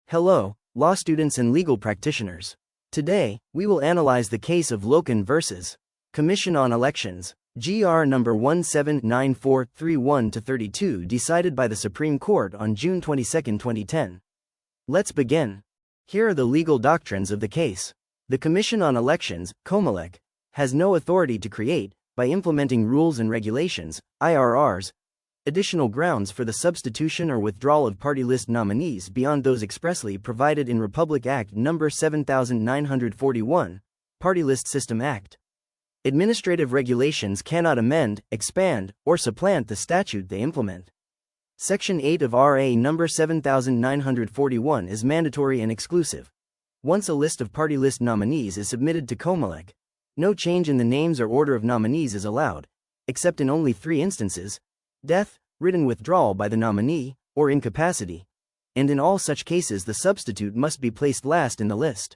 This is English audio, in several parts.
Hello, law students and legal practitioners. Today, we will analyze the case of Lokin vs. Commission on Elections, GR number 179431-32, decided by the Supreme Court on June 22, 2010. Let's begin. Here are the legal doctrines of the case. The Commission on Elections, COMELEC, has no authority to create, by implementing rules and regulations, IRRs, additional grounds for the substitution or withdrawal of party list nominees beyond those expressly provided in Republic Act No. 7941, Party List System Act. Administrative regulations cannot amend, expand, or supplant the statute they implement. Section 8 of RA No. 7941 is mandatory and exclusive. Once a list of party list nominees is submitted to COMELEC, no change in the names or order of nominees is allowed, except in only 3 instances: death, written withdrawal by the nominee, or incapacity, and in all such cases the substitute must be placed last in the list.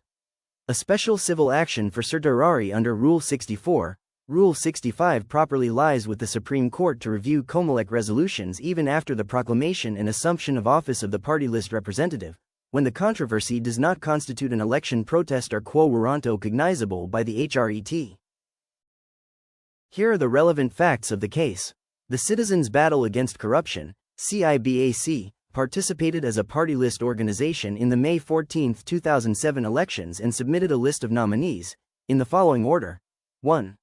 A special civil action for certiorari under Rule 64, Rule 65 properly lies with the Supreme Court to review COMELEC resolutions even after the proclamation and assumption of office of the party list representative, when the controversy does not constitute an election protest or quo warranto cognizable by the HRET. Here are the relevant facts of the case. The Citizens Battle Against Corruption, CIBAC, participated as a party list organization in the May 14, 2007 elections and submitted a list of nominees, in the following order. 1.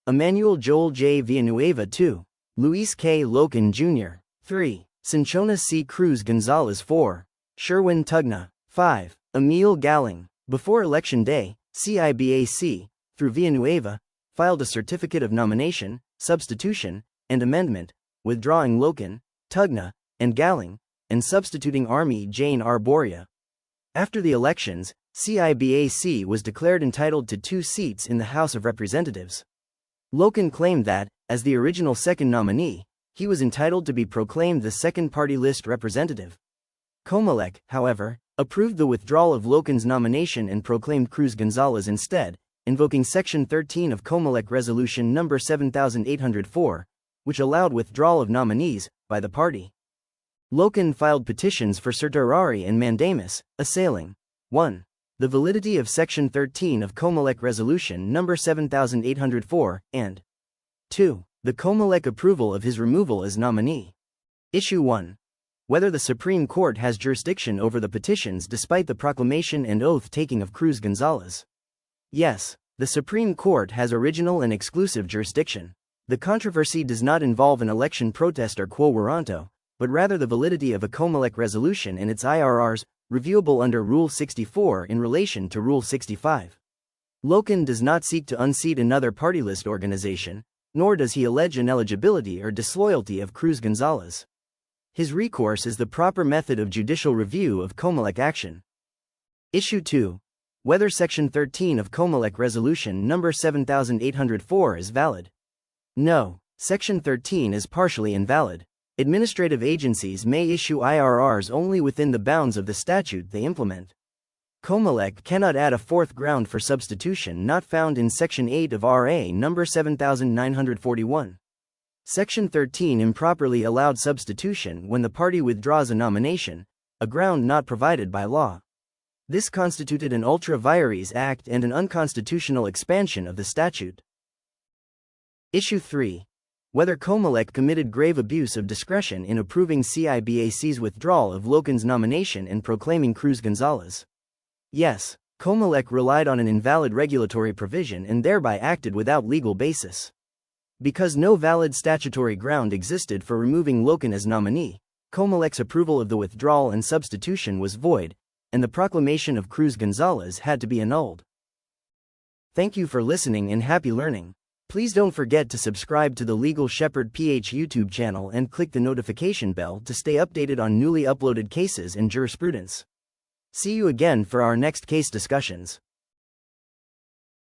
Emmanuel Joel J. Villanueva. 2. Luis K. Lokin Jr. 3. Cinchona C. Cruz Gonzalez. 4. Sherwin Tugna. 5. Emil Galling. Before Election Day, CIBAC, through Villanueva, filed a certificate of nomination, substitution, and amendment, withdrawing Lokin, Tugna, and Galling, and substituting Army Jane Arboria. After the elections, CIBAC was declared entitled to 2 seats in the House of Representatives. Lokin claimed that, as the original second nominee, he was entitled to be proclaimed the second party list representative. COMELEC, however, approved the withdrawal of Lokin's nomination and proclaimed Cruz Gonzalez instead, invoking Section 13 of COMELEC Resolution No. 7804, which allowed withdrawal of nominees by the party. Lokin filed petitions for certiorari and mandamus, assailing 1. The validity of Section 13 of COMELEC Resolution No. 7804, and 2. The COMELEC approval of his removal as nominee. Issue 1. Whether the Supreme Court has jurisdiction over the petitions despite the proclamation and oath-taking of Cruz Gonzalez. Yes, the Supreme Court has original and exclusive jurisdiction. The controversy does not involve an election protest or quo warranto, but rather the validity of a COMELEC resolution and its IRRs, reviewable under Rule 64 in relation to Rule 65. Lokin does not seek to unseat another party list organization, nor does he allege ineligibility or disloyalty of Cruz Gonzalez. His recourse is the proper method of judicial review of COMELEC action. Issue 2. Whether Section 13 of COMELEC Resolution No. 7804 is valid. No, Section 13 is partially invalid. Administrative agencies may issue IRRs only within the bounds of the statute they implement. COMELEC cannot add a 4th ground for substitution not found in Section 8 of RA No. 7941. Section 13 improperly allowed substitution when the party withdraws a nomination, a ground not provided by law. This constituted an ultra vires act and an unconstitutional expansion of the statute. Issue 3. Whether COMELEC committed grave abuse of discretion in approving CIBAC's withdrawal of Lokin's nomination and proclaiming Cruz Gonzalez. Yes, COMELEC relied on an invalid regulatory provision and thereby acted without legal basis. Because no valid statutory ground existed for removing Lokin as nominee, COMELEC's approval of the withdrawal and substitution was void, and the proclamation of Cruz Gonzalez had to be annulled. Thank you for listening and happy learning. Please don't forget to subscribe to the Legal Shepherd PH YouTube channel and click the notification bell to stay updated on newly uploaded cases and jurisprudence. See you again for our next case discussions.